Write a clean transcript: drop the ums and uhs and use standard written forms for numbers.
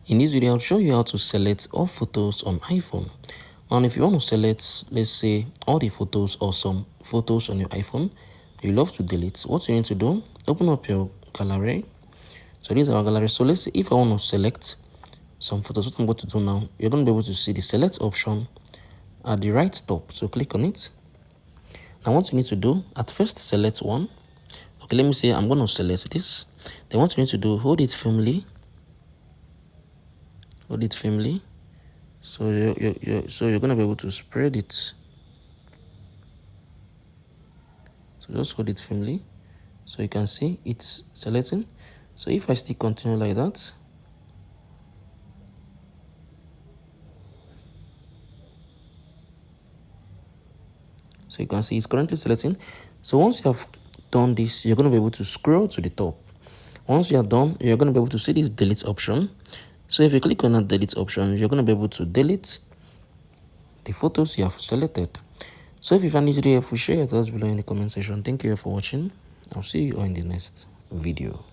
In this video, I'll show you how to select all photos on iPhone. And if you want to select, let's say, all the photos or some photos on your iPhone, you love to delete, what you need to do, open up your gallery. So this is our gallery. So let's say if I want to select some photos, what I'm going to do now, you're going to be able to see the select option at the right top. So click on it. Now what you need to do, at first select one. Okay, let me say I'm going to select this. Then what you need to do, hold it firmly. Hold it firmly. So you're going to be able to spread it. So just hold it firmly. So you can see it's selecting. So if I still continue like that, so you can see it's currently selecting. So once you have done this, you're going to be able to scroll to the top. Once you are done, you're going to be able to see this delete option. So if you click on that delete option, you're going to be able to delete the photos you have selected. So if you find this video helpful, share your thoughts below in the comment section. Thank you for watching. I'll see you all in the next video.